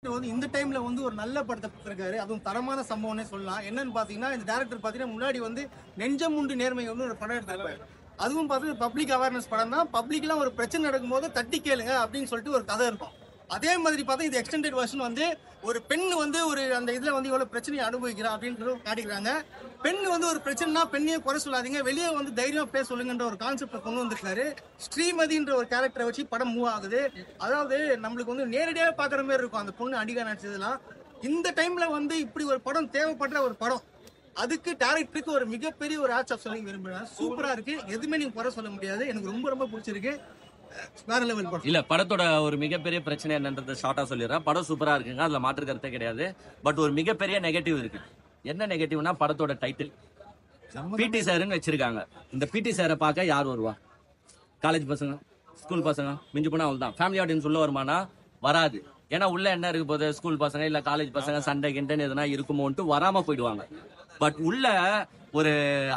வந்து இந்த டைம்ல வந்து ஒரு நல்ல படத்தை கொடுத்திருக்காரு. அதுவும் தரமான சம்பவம்னே சொல்லலாம். என்னன்னு பாத்தீங்கன்னா, இந்த டைரக்டர் பாத்தீங்கன்னா முன்னாடி வந்து நெஞ்சம் உண்டு நேர்மை வந்து ஒரு படம் எடுத்திருப்பாரு. அதுவும் பார்த்து பப்ளிக் அவேர்னஸ் படம் தான். பப்ளிக்லாம் ஒரு பிரச்சனை நடக்கும்போது தட்டி கேளுங்க அப்படின்னு சொல்லிட்டு ஒரு கதை இருக்கும். அதே மாதிரி பார்த்தா இது எக்ஸ்டெண்டட் வெர்ஷன் வந்து ஒரு பெண் வந்து ஒரு அந்த இதுல வந்து எவ்வளவு பிரச்சனையை அனுபவிக்கிறா அப்படின்றது காட்டிக்கிறாங்க. பெண் வந்து ஒரு பிரச்சனைனா பெண்ணையே குறை சொல்லாதீங்க, வெளியே வந்து தைரியமா பேச சொல்லுங்கன்ற ஒரு கான்செப்டை கொண்டு வந்திருக்காரு. ஸ்ரீமதின்ற ஒரு கேரக்டரை வச்சு படம் மூவ் ஆகுது. அதாவது நம்மளுக்கு வந்து நேரடியாக பாக்குற மாதிரி இருக்கும் அந்த பொண்ணு அடிகா நடிச்சதுலாம். இந்த டைம்ல வந்து இப்படி ஒரு படம் தேவைப்படுற ஒரு படம். அதுக்கு டைரக்டருக்கு ஒரு மிகப்பெரிய ஒரு ஆட்ச் ஆஃப் சொல்ல விரும்புறேன். சூப்பரா இருக்கு, எதுவுமே நீங்க குறை சொல்ல முடியாது. எனக்கு ரொம்ப ரொம்ப பிடிச்சிருக்கு. வேற லெவல் படம். இல்ல படத்தோட ஒரு மிகப்பெரிய பிரச்சனை என்னன்றதை ஷார்ட்டா சொல்லிடுறேன். படம் சூப்பரா இருக்குங்க, அதுல மாற்று கருத்தே கிடையாது. பட் ஒரு மிகப்பெரிய நெகட்டிவ் இருக்கு. என்ன நெகட்டிவ்னா படத்தோட டைட்டில் பிடி சார்னு வச்சிருக்காங்க. இந்த பிடி சாரை பார்க்க யார் வருவா? காலேஜ் பசங்க, ஸ்கூல் பசங்க, மிஞ்சி போனா அவள் தான். ஃபேமிலி ஆடியன்ஸ் உள்ள வருமானா வராது. ஏன்னா உள்ள என்ன இருக்கு போது, ஸ்கூல் பசங்க இல்ல காலேஜ் பசங்க சண்டை கிண்டன் எதுனா இருக்குமோன்ட்டு வராம போயிடுவாங்க. பட் உள்ள ஒரு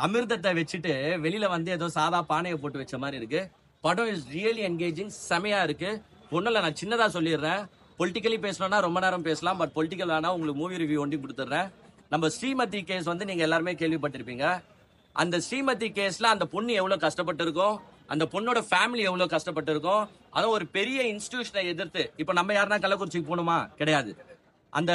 அமிர்தத்தை வச்சுட்டு வெளியில வந்து ஏதோ சாதா பானையை போட்டு வச்ச மாதிரி இருக்கு. படம் இஸ் ரியலி என்கேஜிங், செமையா இருக்கு. ஒன்னும் நான் சின்னதா சொல்லிடுறேன். பொலிட்டிக்கலி பேசணும்னா ரொம்ப நேரம் பேசலாம். பட் பொலிட்டிக்கல் ஆனா உங்களுக்கு மூவி ரிவ்யூ ஒண்டி கொடுத்துட்றேன். நம்ம ஸ்ரீமதி கேஸ் வந்து நீங்க எல்லாருமே கேள்விப்பட்டிருப்பீங்க. அந்த ஸ்ரீமதி கேஸ்ல அந்த பொண்ணு எவ்வளவு கஷ்டப்பட்டு இருக்கும், அந்த பொண்ணோட ஃபேமிலி எவ்வளவு கஷ்டப்பட்டு இருக்கும். அதுவும் ஒரு பெரிய இன்ஸ்டிடியூஷனை எதிர்த்து. இப்ப நம்ம யாருன்னா கள்ளக்குறிச்சிக்கு போகணுமா? கிடையாது. அந்த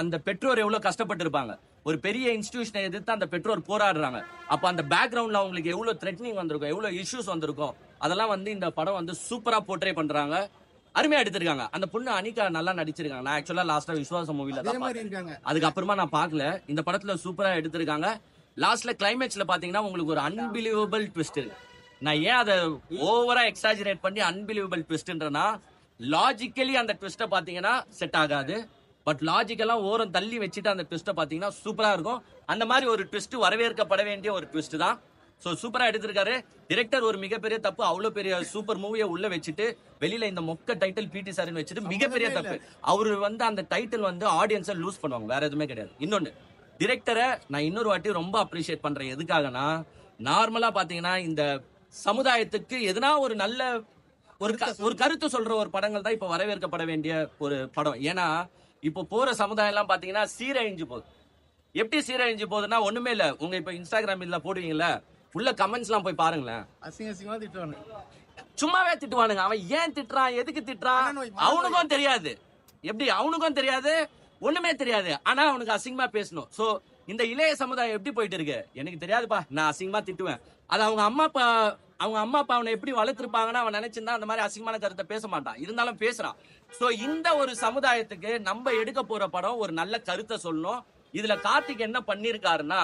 அந்த பெற்றோர் எவ்வளவு கஷ்டப்பட்டு இருப்பாங்க. ஒரு பெரிய இன்ஸ்டிடியூஷனை எதிர்த்து அந்த பெற்றோர் போராடுறாங்க. அப்ப அந்த பேக்ரவுண்ட்ல அவங்களுக்கு எவ்வளவு த்ரெட்னிங் வந்திருக்கும், எவ்வளவு இஷ்யூஸ் வந்திருக்கும், அதெல்லாம் வந்து இந்த படம் வந்து சூப்பரா போர்ட்ரே பண்றாங்க. அருமையா எடுத்திருக்காங்க. அந்த பொண்ணு அனிகா நல்லா நடிச்சிருக்காங்க. நான் ஆக்சுவலா லாஸ்டா விஸ்வாசம் மூவில தான், அதுக்கப்புறமா நான் பார்க்கல. இந்த படத்துல சூப்பரா எடுத்திருக்காங்க. லாஸ்ட்ல கிளைமேக்ஸ்ல பாத்தீங்கன்னா உங்களுக்கு ஒரு அன்பிலீவபிள் ட்விஸ்ட் இருக்கு. நான் ஏன் அதை ஓவரா எக்ஸாஜரேட் பண்ணி அன்பிலீவபிள் ட்விஸ்ட்ன்றனா, லாஜிக்கலி அந்த ட்விஸ்ட்டை பாத்தீங்கன்னா செட் ஆகாது. பட் லாஜிக்கெல்லாம் ஓரம் தள்ளி வச்சுட்டு அந்த ட்விஸ்ட்டை பாத்தீங்கன்னா சூப்பரா இருக்கும். அந்த மாதிரி ஒரு ட்விஸ்ட் வரவேற்கப்பட வேண்டிய ஒரு ட்விஸ்ட் தான். சோ சூப்பரா எடுத்திருக்காரு. டிரெக்டர் ஒரு மிகப்பெரிய தப்பு, அவ்வளவு பெரிய சூப்பர் மூவியை உள்ள வச்சுட்டு வெளியில இந்த மொக்க டைட்டில் பிடி சார்னு வச்சுட்டு மிகப்பெரிய தப்பு. அவரு வந்து அந்த டைட்டில் வந்து ஆடியன்ஸை லூஸ் பண்ணுவாங்க, வேற எதுவுமே கிடையாது. இன்னொன்னு, டிரெக்டரை நான் இன்னொரு வாட்டி ரொம்ப அப்ரிஷியேட் பண்றேன். எதுக்காகனா, நார்மலா பாத்தீங்கன்னா இந்த சமுதாயத்துக்கு எதனா ஒரு நல்ல ஒரு கருத்து சொல்ற ஒரு படங்கள் தான் இப்ப வரவேற்கப்பட வேண்டிய ஒரு படம். ஏன்னா இப்போ போற சமுதாயம் எல்லாம் பாத்தீங்கன்னா சீரழிஞ்சு போகுது. எப்படி சீரழிஞ்சு போகுதுன்னா ஒண்ணுமே இல்ல. உங்க இப்ப இன்ஸ்டாகிராம் இதுல போடுவீங்கல்ல, உள்ள கமெண்ட்ஸ் எல்லாம் போய் பாருங்களேன். அசிங்கமா திட்டுவாங்க, சும்மாவே திட்டுவானுங்க. அவன் ஏன் திட்டுறான், எதுக்கு திட்டுறான் அவனுக்கும் தெரியாது. எப்படி அவனுக்கும் தெரியாது, ஒண்ணுமே தெரியாது. ஆனா அவனுக்கு அசிங்கமா பேசணும். சோ இந்த இளைய சமுதாயம் எப்படி போயிட்டு இருக்கு எனக்கு தெரியாதுப்பா, நான் அசிங்கமா திட்டுவேன். அது அவங்க அம்மா அப்பா அவனை எப்படி வளர்த்திருப்பாங்கன்னா அவன் நினைச்சிருந்தா அந்த மாதிரி அசிங்கமான கருத்தை பேச மாட்டான். இருந்தாலும் பேசுறான். சோ இந்த ஒரு சமுதாயத்துக்கு நம்ம எடுக்க போற படம் ஒரு நல்ல கருத்தை சொல்லணும். இதுல கார்த்திக் என்ன பண்ணிருக்காருன்னா,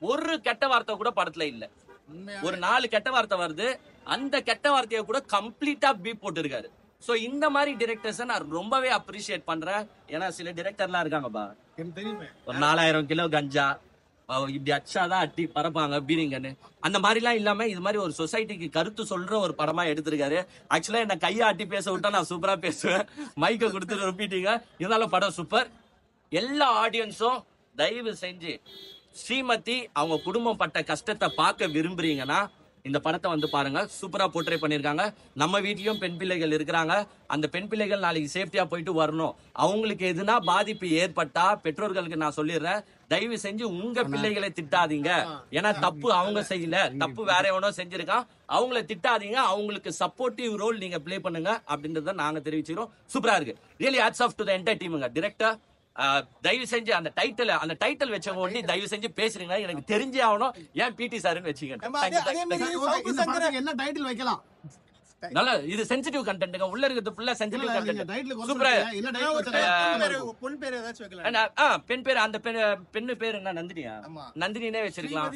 ஒரு கெட்ட வார்த்தை கூட படத்துல இல்ல. ஒரு 4 கெட்ட வார்த்தை வருது, அந்த கெட்ட வார்த்தையை கூட கம்ப்ளீட்டா பீப் போட்டு இருக்காரு. சோ இந்த மாதிரி டிரெக்டர்ஸ் நான் ரொம்பவே அப்ரிஷியேட் பண்றேன். ஏன்னா சில டிரெக்டர்லாம் இருக்காங்கப்பா, ஒரு 4000 கிலோ கஞ்சா இப்படி அச்சாதான் அட்டி பரப்பாங்க பீரிங்கன்னு. அந்த மாதிரி எல்லாம் இல்லாம இது மாதிரி ஒரு சொசைட்டிக்கு கருத்து சொல்ற ஒரு படமா எடுத்திருக்காரு. ஆக்சுவலா என்ன கையை ஆட்டி பேச விட்டா நான் சூப்பரா பேசுவேன், மைக்க கொடுத்துட்டு ரிப்பீட்டிங்க. இருந்தாலும் படம் சூப்பர். எல்லா ஆடியன்ஸும் தயவு செஞ்சு ஸ்ரீமதி அவங்க குடும்பம் பட்ட கஷ்டத்தை பார்க்க விரும்புறீங்கன்னா இந்த படத்தை வந்து பாருங்க. சூப்பரா போர்ட்ரே பண்ணிருக்காங்க. நம்ம வீட்லயும் பெண் பிள்ளைகள் இருக்கிறாங்க. அந்த பெண் பிள்ளைகள் நாளைக்கு சேஃப்டியா போயிட்டு வரணும். அவங்களுக்கு எதுனா பாதிப்பு ஏற்பட்டா பெற்றோர்களுக்கு நான் சொல்லிடுறேன், தயவு செஞ்சு உங்க பிள்ளைகளை திட்டாதீங்க. ஏன்னா தப்பு அவங்க செய்யல, தப்பு வேற எவனோ செஞ்சிருக்கான். அவங்கள திட்டாதீங்க, அவங்களுக்கு சப்போர்ட்டிவ் ரோல் நீங்க பிளே பண்ணுங்க அப்படின்றத நாங்க தெரிவிச்சுக்கிறோம். சூப்பரா இருக்கு. Really hats off to the entire டீமுங்க. டைரக்டர் தயவு செஞ்சு அந்த டைட்டில் வச்சவங்க ஒண்டி தயவு செஞ்சு பேசுறீங்க. எனக்கு தெரிஞ்சே ஆகணும் ஏன் பிடி சார்னு வச்சுக்க. என்ன டைட்டில் வைக்கலாம்? நல்ல இது சென்சிட்டிவ் கண்டென்ட்ங்க, உள்ள இருக்குது ஃபுல்லா சென்சிட்டிவ் கண்டென்ட். சூப்பரா. பொன் பேர் ஏதாச்சும் வைக்கலாம். பெண் பேர், அந்த பெண்ணு பேர் என்ன, நந்தினியா? நந்தினினே வச்சிருக்கலாம்,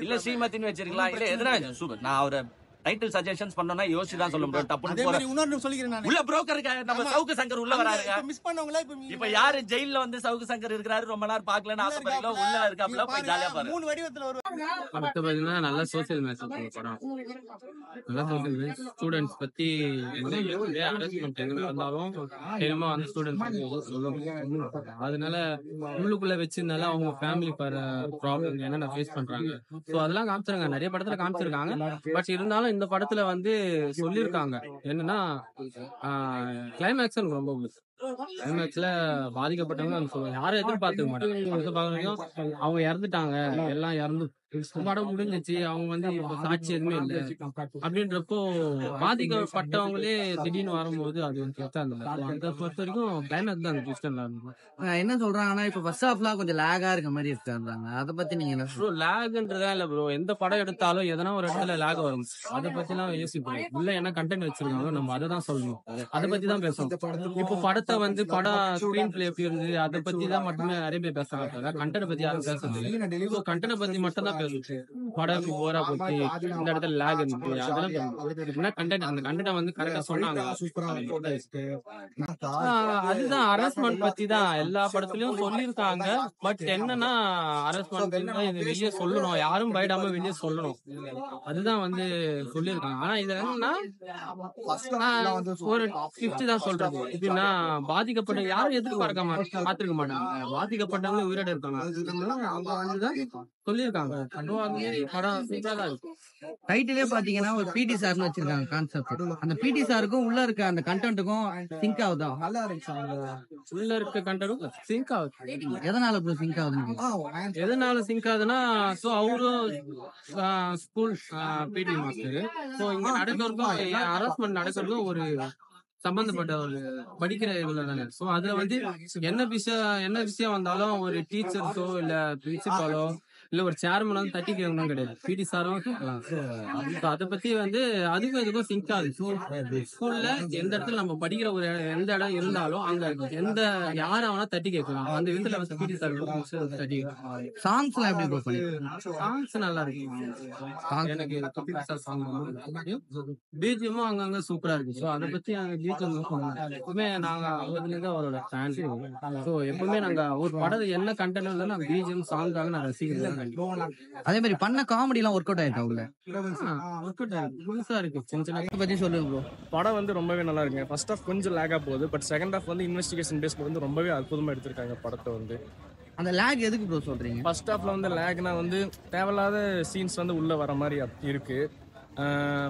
இல்ல ஸ்ரீமதினு வச்சிருக்கலாம், இல்ல எதுனா. சூப்பர். நான் அவரை டைட்டில் சஜஷன்ஸ் பண்ணனும்னா யோசிச்சு தான் சொல்ல முடியும். டப்புன்னு போற இன்னொரு சொல்லிக்கிறேன் நான். உள்ள புரோக்கர் இருக்காரு, நம்ம சவுக்கு சங்கர் உள்ள வராருங்க. மிஸ் பண்ணவங்களா இப்ப யாரு ஜெயில்ல வந்து சவுக்கு சங்கர் இருக்காரு, ரொம்ப நேரம் பார்க்கலன்னு ஆசைப்படுறீங்களோ, உள்ள இருக்காப்ல, போய் ஜாலியா பாருங்க. 3 வடிவத்துல வருவாங்க. அடுத்து பாத்தீங்கன்னா நல்ல சோசியல் மெசேஜ் படம். நல்ல சோசியல் மெசேஜ். ஸ்டூடெண்ட்ஸ் பத்தி ஹராஸ்மெண்ட் எங்க வந்தாலும் தெரியுமா அந்த ஸ்டூடெண்ட்ஸ் சொல்லணும். அதனால உள்ளுக்குள்ள வச்சிருந்தால அவங்க ஃபேமிலி ப்ராப்ளம் என்னென்ன ஃபேஸ் பண்றாங்க. ஸோ அதெல்லாம் காமிச்சிருக்காங்க, நிறைய படத்துல காமிச்சிருக்காங்க. பட் இருந்தாலும் இந்த படத்துல வந்து சொல்லியிருக்காங்க என்னன்னா கிளைமேக்ஸ் எனக்கு ரொம்ப பிடிக்கும். கிளைமேக்ஸ்ல பாதிக்கப்பட்டவங்க அவங்க சொல்லுவாங்க, யாரும் எதிர்பார்த்துக்க மாட்டாங்க. அவங்க இறந்துட்டாங்க, எல்லாம் இறந்து படம் முடிஞ்சிச்சு, அவங்க வந்து இப்ப சாட்சி எதுவுமே இல்லை அப்படின்றப்போ பாதிக்கப்பட்டவங்களே திடீர்னு வரும்போது அது வந்து கெத்தா இருந்தது. அந்த பொறுத்த வரைக்கும் கிளைமேக்ஸ் தான் ட்விஸ்ட் இருந்தது. என்ன சொல்றாங்கன்னா இப்ப ஃபர்ஸ்ட் ஹாஃப்லாம் கொஞ்சம் லேகா இருக்க மாதிரி இருக்காங்க. அதை பத்தி நீங்க என்ன ப்ரோ லேக்ன்றதா இல்ல ப்ரோ, எந்த படம் எடுத்தாலும் எதனா ஒரு இடத்துல லேக் வரும். அதை பத்தி எல்லாம் யோசிப்போம். உள்ள என்ன கண்டென்ட் வச்சிருக்காங்க நம்ம அதை தான் சொல்லணும், அதை பத்தி தான் பேசணும். இப்போ படத்தை வந்து படம் ஸ்கிரீன் பிளே எப்படி இருந்தது அதை பத்தி தான் மட்டுமே நிறைய பேர் பேசுறாங்க. கண்டென்ட் பத்தி யாரும் பேசுறது கண்டென்ட் பத்தி மட்டும் தான் பேசுச்சு. படம் போரா போச்சு, இந்த இடத்துல லேக் இருந்துச்சு, அதெல்லாம் என்ன கண்டென்ட், அந்த கண்டென்ட் வந்து கரெக்டா சொன்னாங்க. அதுதான் ஹராஸ்மெண்ட் பத்தி தான் எல்லா படத்துலயும் சொல்லியிருக்காங்க. பட் என்னன்னா ஹராஸ்மெண்ட் வெளியே சொல்லணும், யாரும் பயடாம வெளியே சொல்லணும், அதுதான் வந்து சொல்லியிருக்காங்க. ஆனா இது என்னன்னா ஒரு கிஃப்ட் தான் சொல்றது. எப்படின்னா பாதிக்கப்பட்ட யாரும் எதிர்பார்க்க பார்த்திருக்க மாட்டாங்க, பாதிக்கப்பட்டவங்க உயிரோட இருக்காங்க, அவங்க வந்துதான் சொல்லியிருக்காங்க. படம் சூப்பரா தான் இருக்கு. டைட்டிலே பாத்தீங்கன்னா ஒரு பிடி சார்னு வச்சிருக்காங்க கான்செப்ட். அந்த பிடி சாருக்கும் உள்ள இருக்க அந்த கண்டென்ட்டுக்கும் சிங்க் ஆகுதா? நல்லா இருந்துச்சு. உள்ள இருக்க கண்டென்ட் சிங்க் ஆகுது. எதனால ப்ரோ சிங்க் ஆகுது? எதனால சிங்க் ஆகுதுன்னா, சோ அவரும் ஸ்கூல் பிடி மாஸ்டர். சோ இங்க நடக்கிறதுக்கும் ஹராஸ்மெண்ட் நடக்கிறதுக்கும் ஒரு சம்பந்தப்பட்ட ஒரு படிக்கிற இதுல தானே. சோ அதுல வந்து என்ன விஷயம் வந்தாலும் ஒரு டீச்சர்ஸோ இல்ல பிரின்சிபாலோ இல்ல ஒரு சேர்மன் வந்து தட்டி கேட்கணும் கிடையாது, பிடி சாரும். அதை பத்தி வந்து அதுக்கும் இதுக்கும் சிங்க் ஆகுது. ஸ்கூல்ல எந்த இடத்துல நம்ம படிக்கிற ஒரு எந்த இடம் இருந்தாலும் அங்க எந்த யார வேணா தட்டி கேட்கலாம், அந்த விதத்துல வந்து பிடி சார் தட்டி. சாங்ஸ் எல்லாம் எப்படி ப்ரோ பண்ணி? சாங்ஸ் நல்லா இருக்கு. எனக்கு பிஜிஎம்மும் அங்கங்க சூப்பரா இருக்கு. ஸோ அதை பத்தி எப்பவுமே நாங்க அவர்லேருந்து அவரோட ஃபேன். ஸோ எப்பவுமே நாங்க ஒரு படம் என்ன கண்டென்ட் இருந்தாலும் பிஜிஎம் சாங்காக நான் ரசிக்கிறேன். அதே மாதிரி பண்ண காமெடி எல்லாம் ஒர்க் அவுட் ஆயிருக்கா உள்ள? ஒர்க் அவுட் ஆயிருக்கு, புதுசா இருக்கு. சின்ன சின்ன பத்தி சொல்லுங்க ப்ரோ. படம் வந்து ரொம்பவே நல்லா இருக்குங்க. ஃபர்ஸ்ட் ஹாஃப் கொஞ்சம் லேகா போகுது, பட் செகண்ட் ஹாஃப் வந்து இன்வெஸ்டிகேஷன் பேஸ்ல வந்து ரொம்பவே அற்புதமா எடுத்திருக்காங்க படத்தை வந்து. அந்த லேக் எதுக்கு ப்ரோ சொல்றீங்க? ஃபர்ஸ்ட் ஹாஃப்ல வந்து லேக்னா வந்து தேவையில்லாத சீன்ஸ் வந்து உள்ள வர மாதிரி இருக்கு.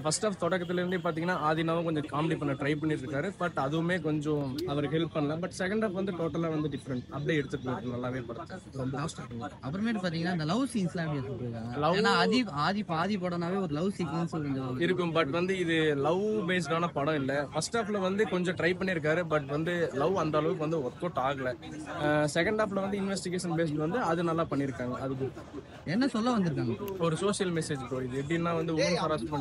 ஃபர்ஸ்ட் ஆஃப் தொடக்கத்துலேருந்தே பார்த்தீங்கன்னா ஆதினாவும் கொஞ்சம் காமெடி பண்ண ட்ரை பண்ணிட்டு இருக்காரு, பட் அதுவுமே கொஞ்சம் அவருக்கு ஹெல்ப் பண்ணல. பட் செகண்ட் ஹாஃப் வந்து டோட்டலாக வந்து டிஃப்ரெண்ட், அப்படியே எடுத்துட்டு போயிருக்கு நல்லாவே படத்தை. அப்புறமேட்டு பாத்தீங்கன்னா அந்த லவ் சீன்ஸ்லாம் எப்படி சொல்லிருக்காங்க? ஏன்னா ஆதி படம்னாவே ஒரு லவ் சீக்வன்ஸ் இருக்கும், பட் வந்து இது லவ் பேஸ்டான படம் இல்லை. ஃபர்ஸ்ட் ஹாஃப்ல வந்து கொஞ்சம் ட்ரை பண்ணியிருக்காரு, பட் வந்து லவ் அந்த அளவுக்கு வந்து ஒர்க் அவுட் ஆகல. செகண்ட் ஹாஃப்ல வந்து இன்வெஸ்டிகேஷன் பேஸ்ட் வந்து அது நல்லா பண்ணியிருக்காங்க. அதுக்கு என்ன சொல்ல வந்திருக்காங்க? ஒரு சோசியல் மெசேஜ் ப்ரோ. இது எப்படின்னா வந்து உமன் ஹராஸ்மெண்ட்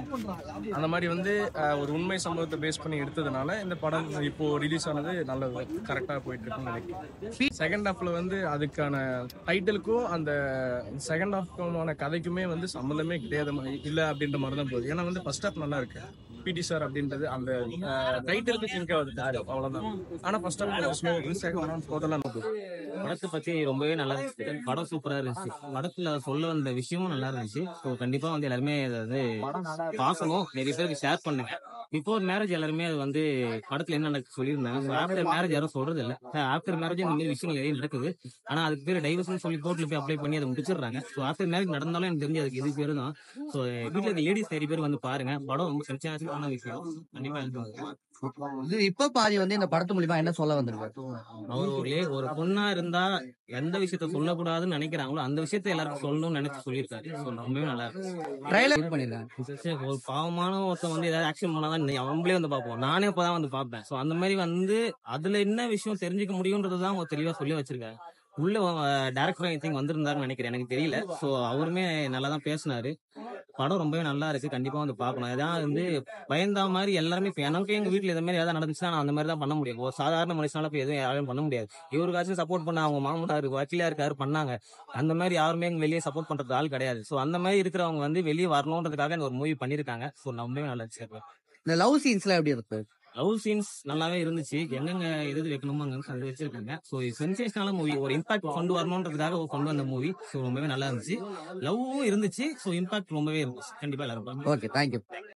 அந்த மாதிரி வந்து ஒரு உண்மை சம்பவத்தை பேஸ் பண்ணி எடுத்ததுனால இந்த படம் இப்போ ரிலீஸ் ஆனது நல்ல கரெக்டா போயிட்டு இருக்குன்னு நினைக்கிறேன். செகண்ட் ஹாஃப்ல வந்து அதுக்கான டைட்டிலுக்கும் அந்த செகண்ட் ஹாஃப்க்கான கதைக்குமே வந்து சம்மந்தமே கிடையாது இல்ல அப்படின்ற மாதிரி தான் போகுது. ஏன்னா வந்து ஃபர்ஸ்ட் ஹாஃப் நல்லா இருக்கு, பிடி சார் அப்படின்றது அந்த டைட்டிலுக்கு சிங்க் ஆகுது, அவ்வளவுதான். ஆனா ஃபர்ஸ்ட் ஹாஃப் செகண்ட் ஹாஃப் டோட்டலா படத்தை பத்தி ரொம்பவே நல்லா இருந்துச்சு. படம் சூப்பரா இருந்துச்சு. படத்துல சொல்ல வந்த விஷயமும் நல்லா இருந்துச்சு. ஸோ கண்டிப்பா வந்து எல்லாருமே அதாவது பார்க்கணும், நிறைய பேருக்கு ஷேர் பண்ணுங்க. பிஃபோர் மேரேஜ் எல்லாருமே அது வந்து படத்துல என்ன நடக்கு சொல்லியிருந்தாங்க. ஆஃப்டர் மேரேஜ் யாரும் சொல்றது இல்லை. ஆஃப்டர் மேரேஜ் இந்த மாதிரி விஷயங்கள் நிறைய நடக்குது. ஆனா அதுக்கு பேர் டைவர்ஸ்னு சொல்லி கோர்ட்ல போய் அப்ளை பண்ணி அதை முடிச்சிடுறாங்க. ஸோ ஆஃப்டர் மேரேஜ் நடந்தாலும் எனக்கு தெரிஞ்சு அதுக்கு இது பேரு தான். ஸோ வீட்டுல இருக்க லேடிஸ் நிறைய பேர் வந்து பாருங்க, படம் ரொம்ப பிரச்சனையான விஷயம். கண்டிப்பா எழுதுவாங்க. இப்ப பாதி வந்து இந்த படத்து மூலியமா என்ன சொல்ல வந்திருக்காரு? அவர் ஒரு பொண்ணா இருந்தா எந்த விஷயத்த சொல்லக்கூடாதுன்னு நினைக்கிறாங்களோ அந்த விஷயத்த எல்லாருக்கும் சொல்லணும்னு நினைச்சு சொல்லியிருக்காரு. ரொம்பவே நல்லா இருக்கு. ஒரு பாவமான ஒருத்தன் வந்து ஏதாவது ஆக்ஷன் பண்ணாதான் அவங்களே வந்து பார்ப்போம். நானே இப்பதான் வந்து பார்ப்பேன். ஸோ அந்த மாதிரி வந்து அதுல என்ன விஷயம் தெரிஞ்சுக்க முடியும்ன்றதுதான் அவங்க தெளிவா சொல்லி வச்சிருக்காரு. உள்ள டைரக்டர் ஐ திங்க் வந்திருந்தாருன்னு நினைக்கிறேன், எனக்கு தெரியல. ஸோ அவருமே நல்லா தான் பேசினாரு. படம் ரொம்பவே நல்லா இருக்கு, கண்டிப்பா வந்து பார்க்கணும். ஏதாவது வந்து பயந்தா மாதிரி எல்லாருமே எனக்கு எங்க வீட்டுல இந்த மாதிரி ஏதாவது நடந்துச்சுன்னா நான் அந்த மாதிரி தான் பண்ண முடியும். ஒரு சாதாரண மனுஷனால போய் எதுவும் யாரும் பண்ண முடியாது. இவருக்காச்சும் சப்போர்ட் பண்ண அவங்க மாமனார் வக்கீலா இருக்காரு பண்ணாங்க. அந்த மாதிரி யாருமே எங்க வெளியே சப்போர்ட் பண்றது ஆள் கிடையாது. ஸோ அந்த மாதிரி இருக்கிறவங்க வந்து வெளியே வரணுன்றதுக்காக ஒரு மூவி பண்ணிருக்காங்க. ஸோ ரொம்பவே நல்லா இருந்துச்சு. இந்த லவ் சீன்ஸ்லாம் எப்படி இருக்கு? லவ் சீன்ஸ் நல்லாவே இருந்துச்சு. எங்கெங்க எது வைக்கணுமோ அங்க அது வச்சிருக்காங்க. ஸோ சென்சேஷனான மூவி, ஒரு இம்பாக்ட் கொண்டு வரணுன்றதுக்காக கொண்டு வந்த மூவி. ஸோ ரொம்பவே நல்லா இருந்துச்சு. லவ்வும் இருந்துச்சு. ஸோ இம்பாக்ட் ரொம்பவே இருந்துச்சு. கண்டிப்பா எல்லாரும். Okay, thank you.